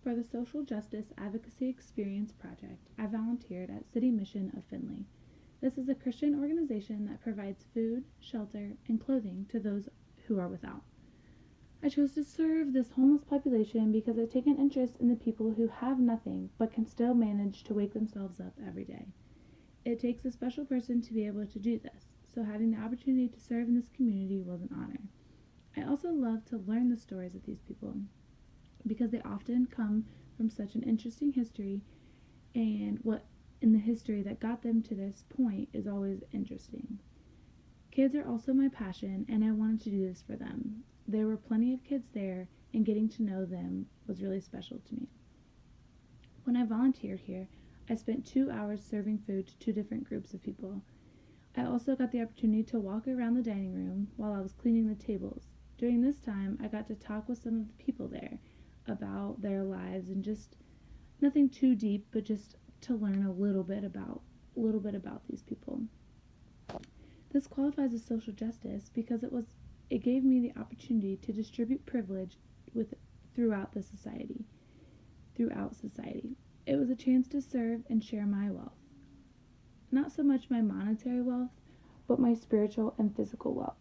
For the Social Justice Advocacy Experience Project, I volunteered at City Mission of Findlay. This is a Christian organization that provides food, shelter, and clothing to those who are without. I chose to serve this homeless population because I take an interest in the people who have nothing but can still manage to wake themselves up every day. It takes a special person to be able to do this, so having the opportunity to serve in this community was an honor. I also love to learn the stories of these people because they often come from such an interesting history, and what in the history that got them to this point is always interesting. Kids are also my passion, and I wanted to do this for them. There were plenty of kids there, and getting to know them was really special to me. When I volunteered here, I spent 2 hours serving food to two different groups of people. I also got the opportunity to walk around the dining room while I was cleaning the tables. During this time, I got to talk with some of the people there about their lives, and just nothing too deep, but just to learn a little bit about these people. This qualifies as social justice because it gave me the opportunity to distribute privilege with throughout society. It was a chance to serve and share my wealth. Not so much my monetary wealth, but my spiritual and physical wealth.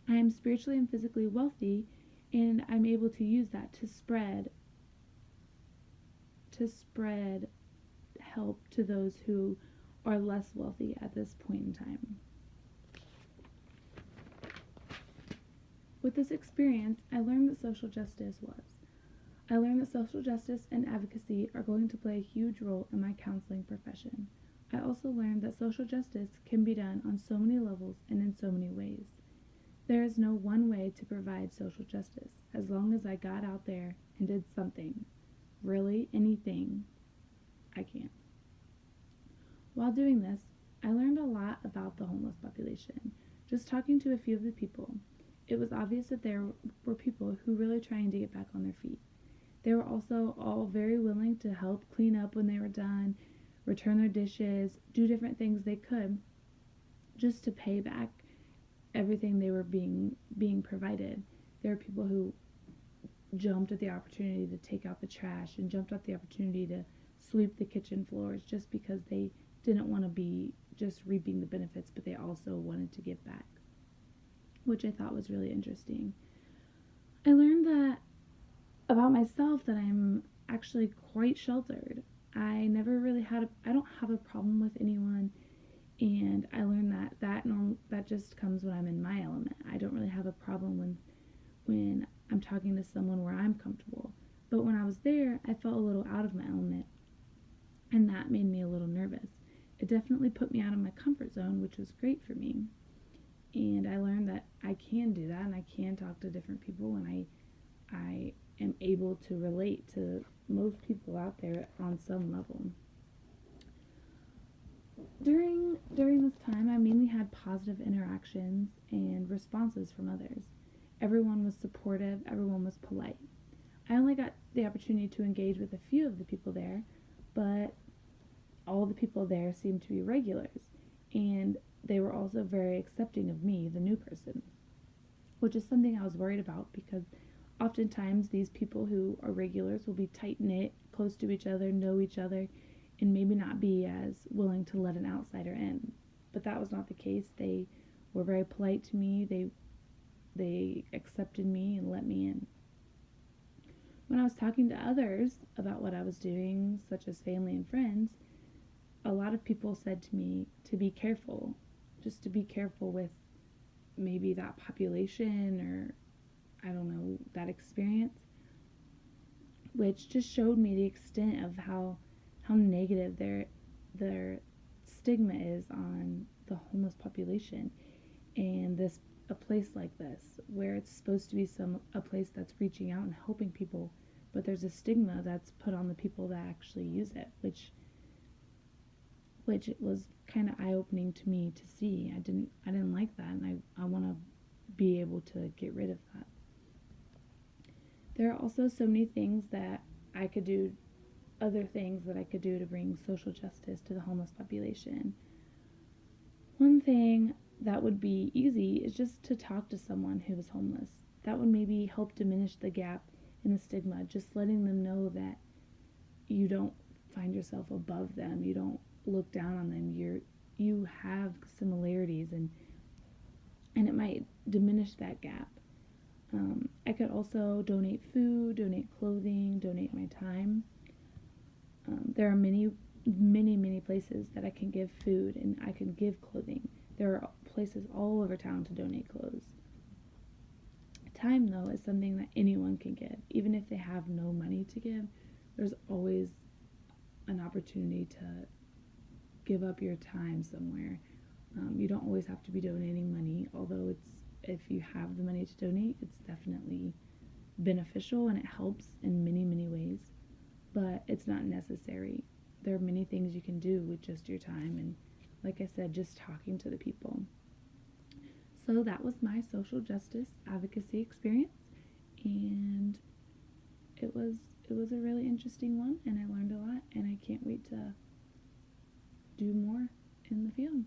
I am spiritually and physically wealthy, and I'm able to use that to spread help to those who are less wealthy at this point in time. With this experience, I learned that social justice and advocacy are going to play a huge role in my counseling profession. I also learned that social justice can be done on so many levels and in so many ways. There is no one way to provide social justice, as long as I got out there and did something. Really, anything I can. While doing this, I learned a lot about the homeless population. Just talking to a few of the people, it was obvious that there were people who were really trying to get back on their feet. They were also all very willing to help clean up when they were done, return their dishes, do different things they could just to pay back everything they were being provided. There were people who jumped at the opportunity to take out the trash and jumped at the opportunity to sweep the kitchen floors just because they didn't want to be just reaping the benefits, but they also wanted to give back, which I thought was really interesting. I learned that about myself that I'm actually quite sheltered. I never really I don't have a problem with anyone, and I learned that just comes when I'm in my element. I don't really have a problem when I'm talking to someone where I'm comfortable. But when I was there, I felt a little out of my element, and that made me a little nervous. It definitely put me out of my comfort zone, which was great for me. And I learned that I can do that, and I can talk to different people, and I am able to relate to most people out there on some level. During this time, I mainly had positive interactions and responses from others. Everyone was supportive, everyone was polite. I only got the opportunity to engage with a few of the people there, but all the people there seemed to be regulars, and they were also very accepting of me, the new person, which is something I was worried about because oftentimes these people who are regulars will be tight-knit, close to each other, know each other, and maybe not be as willing to let an outsider in. But that was not the case. They were very polite to me. They accepted me and let me in. When I was talking to others about what I was doing, such as family and friends, a lot of people said to me to be careful, just to be careful with maybe that population, or I don't know, that experience, which just showed me the extent of how negative their stigma is on the homeless population, and a place like this where it's supposed to be a place that's reaching out and helping people, but there's a stigma that's put on the people that actually use it, which it was kind of eye-opening to me to see. I didn't like that, and I want to be able to get rid of that. There are also so many things that I could do, other things that I could do to bring social justice to the homeless population. One thing that would be easy is just to talk to someone who is homeless. That would maybe help diminish the gap and the stigma, just letting them know that you don't find yourself above them, you don't look down on them, you have similarities, and it might diminish that gap. I could also donate food, donate clothing, donate my time. There are many places that I can give food and I can give clothing. There are places all over town to donate clothes. Time, though, is something that anyone can give. Even if they have no money to give, there's always an opportunity to give up your time somewhere. You don't always have to be donating money, although if you have the money to donate, it's definitely beneficial and it helps in many ways, but it's not necessary. There are many things you can do with just your time and, like I said, just talking to the people. So that was my social justice advocacy experience, and it was a really interesting one, and I learned a lot, and I can't wait to do more in the field.